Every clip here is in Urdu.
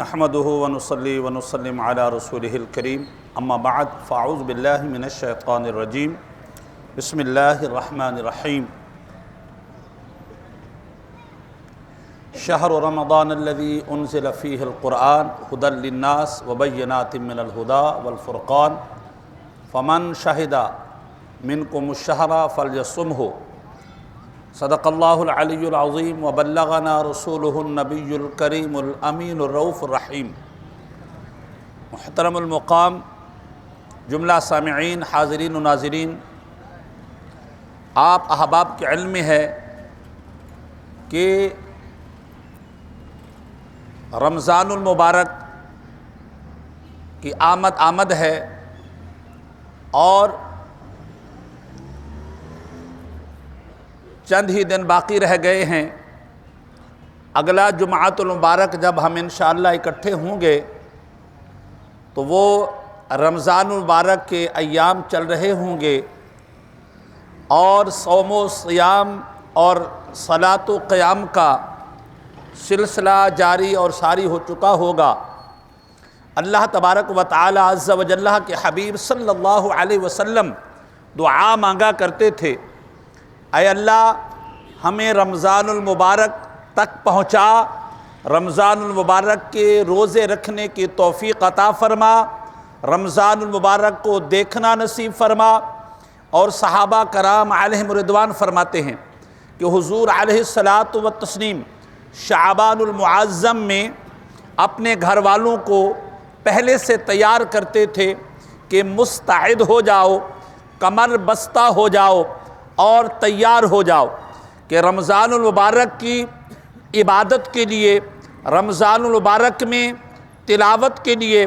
نحمده ونصلي ونسلم على رسوله الكريم اما بعد فاعوذ بالله من الشيطان الرجيم بسم الله الرحمن الرحيم شهر رمضان الذي انزل فيه القرآن هدى للناس وبينات من الهدى والفرقان فمن شهد منكم الشهر فليصمه صدق اللہ العلی العظیم وبلغنا رسولہ النبی الکریم الامین الرؤوف الرحیم۔ محترم المقام جملہ سامعین، حاضرین و ناظرین، آپ احباب کے علم میں ہے کہ رمضان المبارک کی آمد ہے اور چند ہی دن باقی رہ گئے ہیں۔ اگلا جمعۃ المبارک جب ہم انشاءاللہ اکٹھے ہوں گے تو وہ رمضان المبارک کے ایام چل رہے ہوں گے اور صوم و صیام اور صلاۃ و قیام کا سلسلہ جاری اور ساری ہو چکا ہوگا۔ اللہ تبارک و تعالی عز و جل کے حبیب صلی اللہ علیہ وسلم دعا مانگا کرتے تھے، اے اللہ ہمیں رمضان المبارک تک پہنچا، رمضان المبارک کے روزے رکھنے کی توفیق عطا فرما، رمضان المبارک کو دیکھنا نصیب فرما۔ اور صحابہ کرام علیہم رضوان فرماتے ہیں کہ حضور علیہ الصلاۃ والتسلیم شعبان المعظم میں اپنے گھر والوں کو پہلے سے تیار کرتے تھے کہ مستعد ہو جاؤ، کمر بستہ ہو جاؤ اور تیار ہو جاؤ کہ رمضان المبارک کی عبادت کے لیے، رمضان المبارک میں تلاوت کے لیے،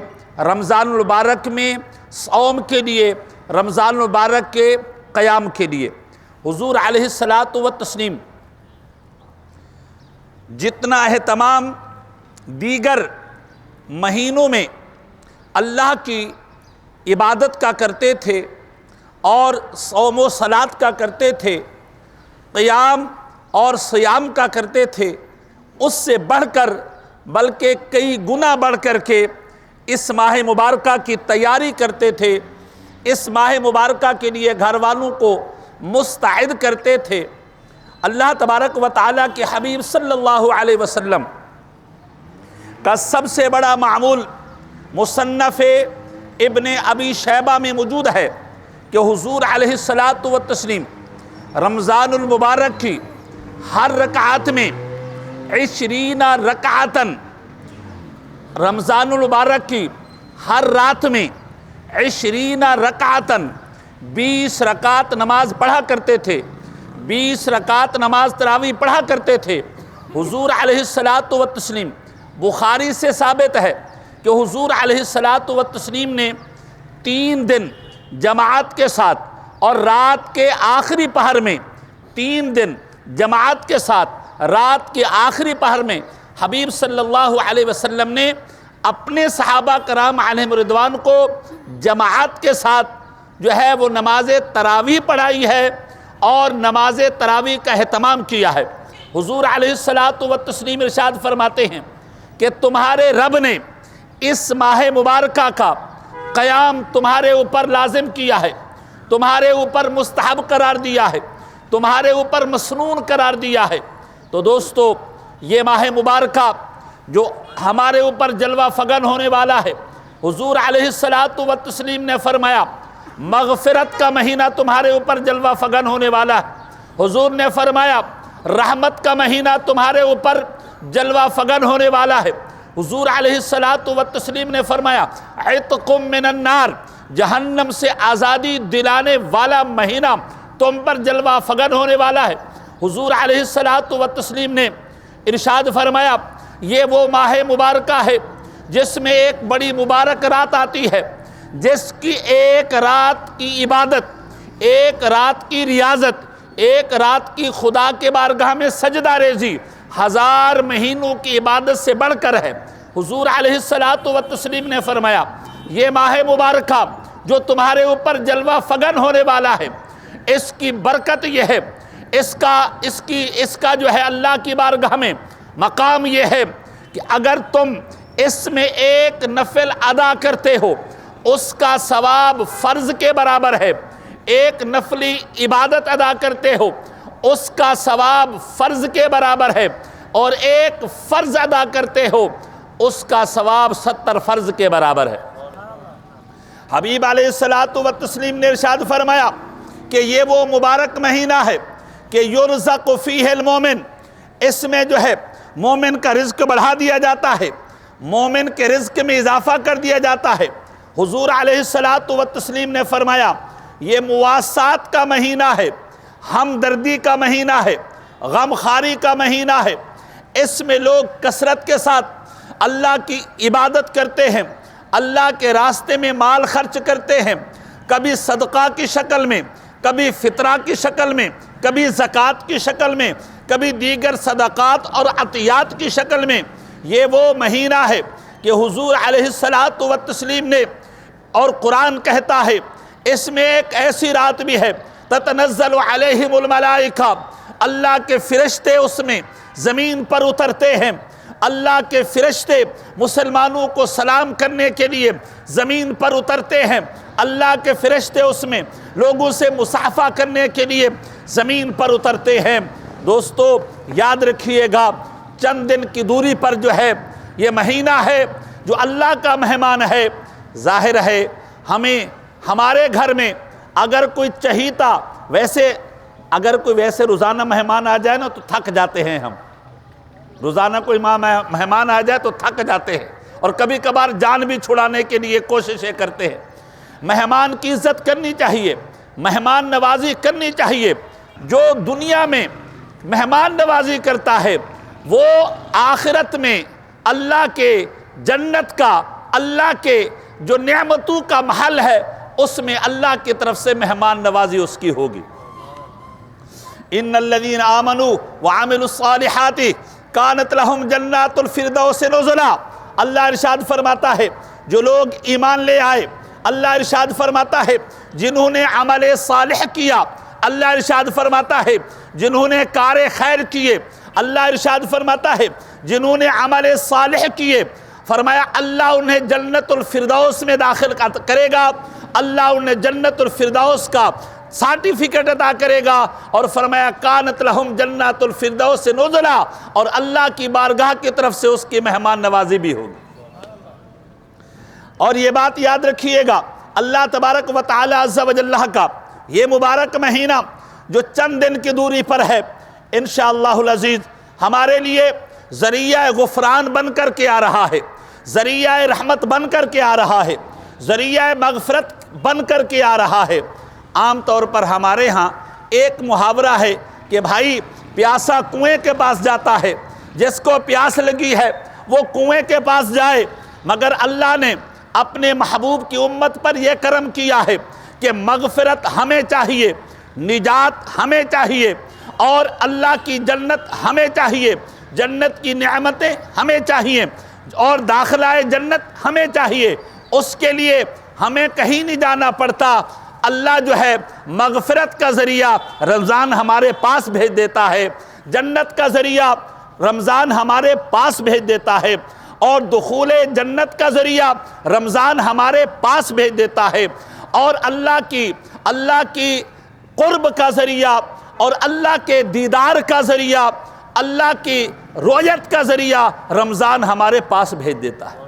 رمضان المبارک میں صوم کے لیے، رمضان المبارک کے قیام کے لیے۔ حضور علیہ الصلاۃ والتسلیم جتنا اہتمام دیگر مہینوں میں اللہ کی عبادت کا کرتے تھے اور صوم و صلاۃ کا کرتے تھے، قیام اور صیام کا کرتے تھے، اس سے بڑھ کر بلکہ کئی گنا بڑھ کر کے اس ماہ مبارکہ کی تیاری کرتے تھے، اس ماہ مبارکہ کے لیے گھر والوں کو مستعد کرتے تھے۔ اللہ تبارک و تعالیٰ کے حبیب صلی اللہ علیہ وسلم کا سب سے بڑا معمول مصنف ابن ابی شیبہ میں موجود ہے کہ حضور علیہ الصلاۃ والتسلیم رمضان المبارک کی ہر رکعت میں 20 رکعتاً، رمضان المبارک کی ہر رات میں 20 رکعتاً 20 رکعت نماز پڑھا کرتے تھے، 20 رکعت نماز تراویح پڑھا کرتے تھے۔ حضور علیہ الصلاۃ والتسلیم بخاری سے ثابت ہے کہ حضور علیہ الصلاۃ والتسلیم نے 3 دن جماعت کے ساتھ اور رات کے آخری پہر میں، 3 دن جماعت کے ساتھ رات کے آخری پہر میں حبیب صلی اللہ علیہ وسلم نے اپنے صحابہ کرام علیہم رضوان کو جماعت کے ساتھ جو ہے وہ نماز تراویح پڑھائی ہے اور نماز تراویح کا اہتمام کیا ہے۔ حضور علیہ الصلاۃ والتسلیم ارشاد فرماتے ہیں کہ تمہارے رب نے اس ماہ مبارکہ کا قیام تمہارے اوپر لازم کیا ہے، تمہارے اوپر مستحب قرار دیا ہے، تمہارے اوپر مسنون قرار دیا ہے۔ تو دوستو، یہ ماہ مبارکہ جو ہمارے اوپر جلوہ فگن ہونے والا ہے، حضور علیہ الصلاۃ والتسلیم نے فرمایا مغفرت کا مہینہ تمہارے اوپر جلوہ فگن ہونے والا ہے۔ حضور نے فرمایا رحمت کا مہینہ تمہارے اوپر جلوہ فگن ہونے والا ہے۔ حضور علیہ الصلاۃ والتسلیم نے فرمایا عتق من النار، جہنم سے آزادی دلانے والا مہینہ تم پر جلوہ فگن ہونے والا ہے۔ حضور علیہ الصلاۃ والتسلیم نے ارشاد فرمایا یہ وہ ماہ مبارکہ ہے جس میں ایک بڑی مبارک رات آتی ہے، جس کی ایک رات کی عبادت، ایک رات کی ریاضت، ایک رات کی خدا کے بارگاہ میں سجدہ ریزی 1000 مہینوں کی عبادت سے بڑھ کر ہے۔ حضور علیہ الصلاۃ والتسلیم نے فرمایا یہ ماہ مبارکہ جو تمہارے اوپر جلوہ فگن ہونے والا ہے، اس کی برکت یہ ہے، اس کا جو ہے اللہ کی بارگاہ میں مقام یہ ہے کہ اگر تم اس میں ایک نفل ادا کرتے ہو اس کا ثواب فرض کے برابر ہے، ایک نفلی عبادت ادا کرتے ہو اس کا ثواب فرض کے برابر ہے، اور ایک فرض ادا کرتے ہو اس کا ثواب 70 فرض کے برابر ہے۔ حبیب علیہ السلام نے ارشاد فرمایا کہ یہ وہ مبارک مہینہ ہے کہ یرزق فیہ المومن، اس میں جو ہے مومن کا رزق بڑھا دیا جاتا ہے، مومن کے رزق میں اضافہ کر دیا جاتا ہے۔ حضور علیہ السلام نے فرمایا یہ مواسات کا مہینہ ہے، ہمدردی کا مہینہ ہے، غم خواری کا مہینہ ہے، اس میں لوگ کثرت کے ساتھ اللہ کی عبادت کرتے ہیں، اللہ کے راستے میں مال خرچ کرتے ہیں، کبھی صدقہ کی شکل میں، کبھی فطرہ کی شکل میں، کبھی زکوٰۃ کی شکل میں، کبھی دیگر صدقات اور عطیات کی شکل میں۔ یہ وہ مہینہ ہے کہ حضور علیہ السلام نے، اور قرآن کہتا ہے اس میں ایک ایسی رات بھی ہے تتنزل علیہم الملائکہ، اللہ کے فرشتے اس میں زمین پر اترتے ہیں، اللہ کے فرشتے مسلمانوں کو سلام کرنے کے لیے زمین پر اترتے ہیں، اللہ کے فرشتے اس میں لوگوں سے مصافحہ کرنے کے لیے زمین پر اترتے ہیں۔ دوستو یاد رکھیے گا چند دن کی دوری پر جو ہے یہ مہینہ ہے جو اللہ کا مہمان ہے۔ ظاہر ہے ہمیں ہمارے گھر میں اگر کوئی چہیتا اگر کوئی ویسے روزانہ مہمان آ جائے نا تو تھک جاتے ہیں، ہم روزانہ کوئی مہمان آ جائے تو تھک جاتے ہیں اور کبھی کبھار جان بھی چھڑانے کے لیے کوششیں کرتے ہیں۔ مہمان کی عزت کرنی چاہیے، مہمان نوازی کرنی چاہیے۔ جو دنیا میں مہمان نوازی کرتا ہے وہ آخرت میں اللہ کے جنت کا، اللہ کے جو نعمتوں کا محل ہے اس میں اللہ کی طرف سے مہمان نوازی اس کی ہوگی۔ ان الذین آمنوا وعملوا الصالحات کانت لہم جنات الفردوس نزلا، اللہ ارشاد فرماتا ہے جو لوگ ایمان لے آئے، اللہ ارشاد فرماتا ہے جنہوں نے عمل صالح کیا، اللہ ارشاد فرماتا ہے جنہوں نے کار خیر کیے، اللہ ارشاد فرماتا ہے جنہوں نے عمل صالح کیے، فرمایا اللہ انہیں جنت الفردوس میں داخل کرے گا، اللہ انہیں جنت الفردوس کا سرٹیفکیٹ عطا کرے گا، اور فرمایا کانت لہم جنات الفردوس نزلا، اور اللہ کی بارگاہ کی طرف سے اس کی مہمان نوازی بھی ہوگی۔ اور یہ بات یاد رکھیے گا اللہ تبارک و تعالی عز و جل کا یہ مبارک مہینہ جو چند دن کی دوری پر ہے انشاءاللہ العزیز ہمارے لیے ذریعہ غفران بن کر کے آ رہا ہے، ذریعہ رحمت بن کر کے آ رہا ہے، ذریعہ مغفرت بن کر کے آ رہا ہے۔ عام طور پر ہمارے ہاں ایک محاورہ ہے کہ بھائی پیاسا کنویں کے پاس جاتا ہے، جس کو پیاس لگی ہے وہ کنویں کے پاس جائے، مگر اللہ نے اپنے محبوب کی امت پر یہ کرم کیا ہے کہ مغفرت ہمیں چاہیے، نجات ہمیں چاہیے، اور اللہ کی جنت ہمیں چاہیے، جنت کی نعمتیں ہمیں چاہیے، اور داخلہ جنت ہمیں چاہیے۔ اس کے لیے ہمیں کہیں نہیں جانا پڑتا، اللہ جو ہے مغفرت کا ذریعہ رمضان ہمارے پاس بھیج دیتا ہے، جنت کا ذریعہ رمضان ہمارے پاس بھیج دیتا ہے، اور دخول جنت کا ذریعہ رمضان ہمارے پاس بھیج دیتا ہے، اور اللہ کی قرب کا ذریعہ اور اللہ کے دیدار کا ذریعہ، اللہ کی رؤیت کا ذریعہ رمضان ہمارے پاس بھیج دیتا ہے۔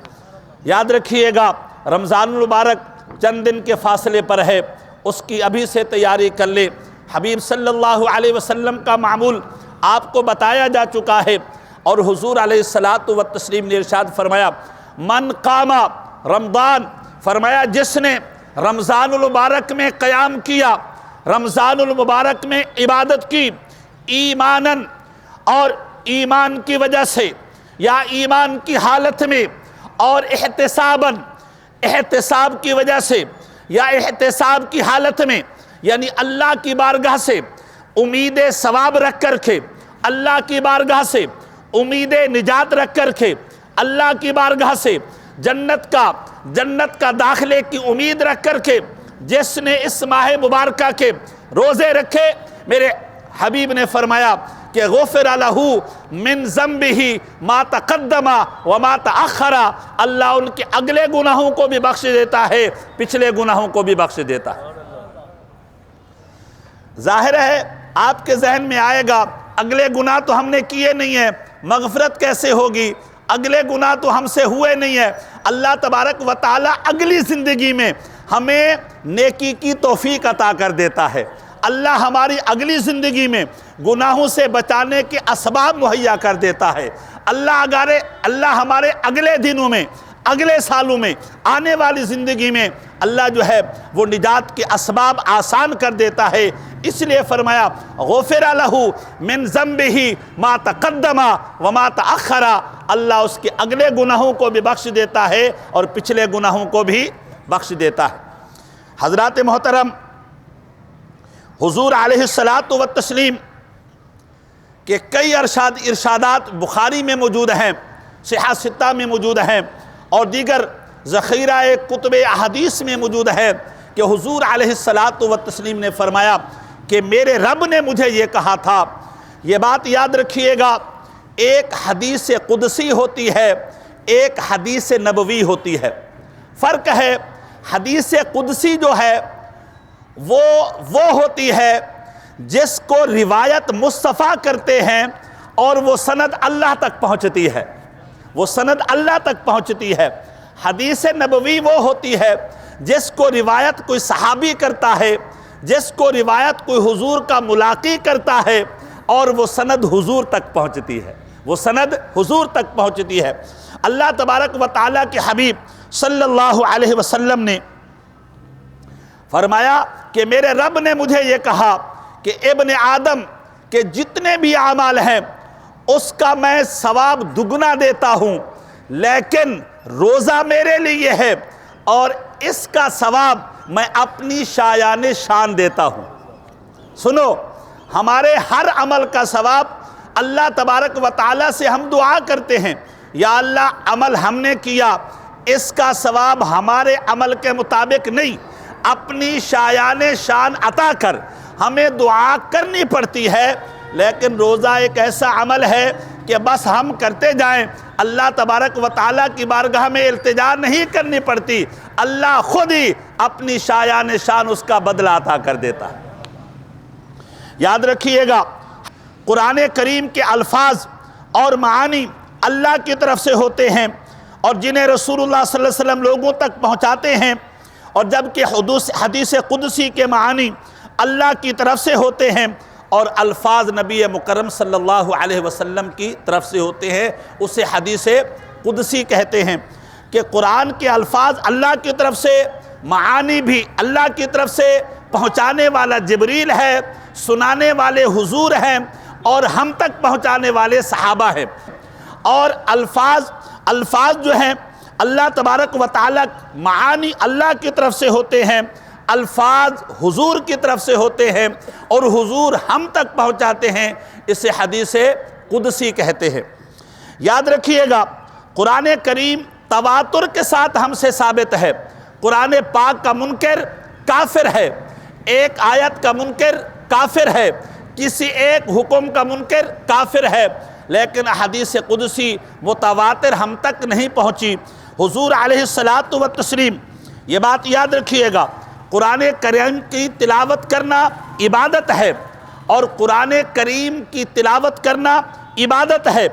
یاد رکھیے گا رمضان المبارک چند دن کے فاصلے پر ہے، اس کی ابھی سے تیاری کر لے۔ حبیب صلی اللہ علیہ وسلم کا معمول آپ کو بتایا جا چکا ہے، اور حضور علیہ السلام نے ارشاد فرمایا من قام رمضان، فرمایا جس نے رمضان المبارک میں قیام کیا، رمضان المبارک میں عبادت کی، ایماناً، اور ایمان کی وجہ سے یا ایمان کی حالت میں، اور احتساباً، احتساب کی وجہ سے یا احتساب کی حالت میں، یعنی اللہ کی بارگاہ سے امید ثواب رکھ کر کے، اللہ کی بارگاہ سے امید نجات رکھ کر کے، اللہ کی بارگاہ سے جنت کا داخلے کی امید رکھ کر کے جس نے اس ماہ مبارکہ کے روزے رکھے، میرے حبیب نے فرمایا کہ غفر لہ من ذنبہ ما تقدم وما تأخر، اللہ ان کے اگلے گناہوں کو بھی بخش دیتا ہے، پچھلے گناہوں کو بھی بخش دیتا ہے۔ ظاہر ہے آپ کے ذہن میں آئے گا اگلے گناہ تو ہم نے کیے نہیں ہیں، مغفرت کیسے ہوگی؟ اگلے گناہ تو ہم سے ہوئے نہیں ہیں۔ اللہ تبارک و تعالی اگلی زندگی میں ہمیں نیکی کی توفیق عطا کر دیتا ہے۔ اللہ ہماری اگلی زندگی میں گناہوں سے بچانے کے اسباب مہیا کر دیتا ہے۔ اللہ ہمارے اگلے دنوں میں، اگلے سالوں میں، آنے والی زندگی میں اللہ جو ہے وہ نجات کے اسباب آسان کر دیتا ہے۔ اس لیے فرمایا غفر لہ من ذنبہ ما تقدم وما تأخر، اللہ اس کے اگلے گناہوں کو بھی بخش دیتا ہے اور پچھلے گناہوں کو بھی بخش دیتا ہے۔ حضرات محترم، حضور علیہ الصلاۃ والتسلیم کے کئی ارشادات بخاری میں موجود ہیں، صحیح ستہ میں موجود ہیں، اور دیگر ذخیرہ کتب احادیث میں موجود ہے کہ حضور علیہ الصلاۃ والتسلیم نے فرمایا کہ میرے رب نے مجھے یہ کہا تھا۔ یہ بات یاد رکھیے گا، ایک حدیث قدسی ہوتی ہے، ایک حدیث نبوی ہوتی ہے۔ فرق ہے، حدیث قدسی جو ہے وہ ہوتی ہے جس کو روایت مصطفیٰ کرتے ہیں اور وہ سند اللہ تک پہنچتی ہے، وہ سند اللہ تک پہنچتی ہے۔ حدیث نبوی وہ ہوتی ہے جس کو روایت کوئی صحابی کرتا ہے، جس کو روایت کوئی حضور کا ملاقی کرتا ہے، اور وہ سند حضور تک پہنچتی ہے، وہ سند حضور تک پہنچتی ہے۔ اللہ تبارک و تعالیٰ کے حبیب صلی اللہ علیہ وسلم نے فرمایا کہ میرے رب نے مجھے یہ کہا کہ ابن آدم کے جتنے بھی اعمال ہیں اس کا میں ثواب دگنا دیتا ہوں، لیکن روزہ میرے لیے ہے اور اس کا ثواب میں اپنی شایان شان دیتا ہوں۔ سنو، ہمارے ہر عمل کا ثواب اللہ تبارک و تعالیٰ سے ہم دعا کرتے ہیں، یا اللہ عمل ہم نے کیا، اس کا ثواب ہمارے عمل کے مطابق نہیں، اپنی شایان شان عطا کر، ہمیں دعا کرنی پڑتی ہے۔ لیکن روزہ ایک ایسا عمل ہے کہ بس ہم کرتے جائیں، اللہ تبارک و تعالیٰ کی بارگاہ میں التجا نہیں کرنی پڑتی، اللہ خود ہی اپنی شایان شان اس کا بدلہ عطا کر دیتا ہے۔ یاد رکھیے گا، قرآن کریم کے الفاظ اور معانی اللہ کی طرف سے ہوتے ہیں اور جنہیں رسول اللہ صلی اللہ علیہ وسلم لوگوں تک پہنچاتے ہیں، اور جبکہ حدیث قدسی کے معانی اللہ کی طرف سے ہوتے ہیں اور الفاظ نبی مکرم صلی اللہ علیہ وسلم کی طرف سے ہوتے ہیں، اسے حدیث قدسی کہتے ہیں۔ کہ قرآن کے الفاظ اللہ کی طرف سے، معانی بھی اللہ کی طرف سے، پہنچانے والا جبریل ہے، سنانے والے حضور ہیں، اور ہم تک پہنچانے والے صحابہ ہیں۔ اور الفاظ جو ہیں اللہ تبارک و تعالیٰ، معانی اللہ کی طرف سے ہوتے ہیں، الفاظ حضور کی طرف سے ہوتے ہیں، اور حضور ہم تک پہنچاتے ہیں، اسے حدیث قدسی کہتے ہیں۔ یاد رکھیے گا، قرآن کریم تواتر کے ساتھ ہم سے ثابت ہے۔ قرآن پاک کا منکر کافر ہے، ایک آیت کا منکر کافر ہے، کسی ایک حکم کا منکر کافر ہے، لیکن حدیث قدسی متواتر ہم تک نہیں پہنچی۔ حضور علیہ الصلاۃ والتسلیم، یہ بات یاد رکھیے گا، قرآن کریم کی تلاوت کرنا عبادت ہے، اور قرآن کریم کی تلاوت کرنا عبادت ہے۔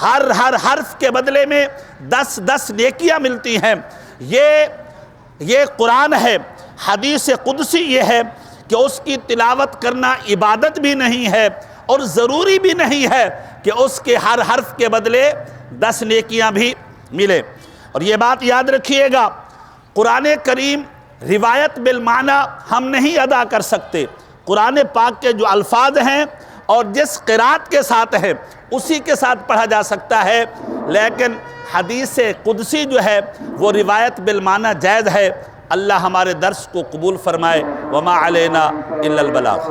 ہر حرف کے بدلے میں 10 نیکیاں ملتی ہیں۔ یہ قرآن ہے۔ حدیث قدسی یہ ہے کہ اس کی تلاوت کرنا عبادت بھی نہیں ہے اور ضروری بھی نہیں ہے کہ اس کے ہر حرف کے بدلے 10 نیکیاں بھی ملے۔ اور یہ بات یاد رکھیے گا، قرآن کریم روایت بالمعنی ہم نہیں ادا کر سکتے۔ قرآن پاک کے جو الفاظ ہیں اور جس قرات کے ساتھ ہیں اسی کے ساتھ پڑھا جا سکتا ہے، لیکن حدیث قدسی جو ہے وہ روایت بالمعنی جائز ہے۔ اللہ ہمارے درس کو قبول فرمائے۔ وما علینا الا البلاغ۔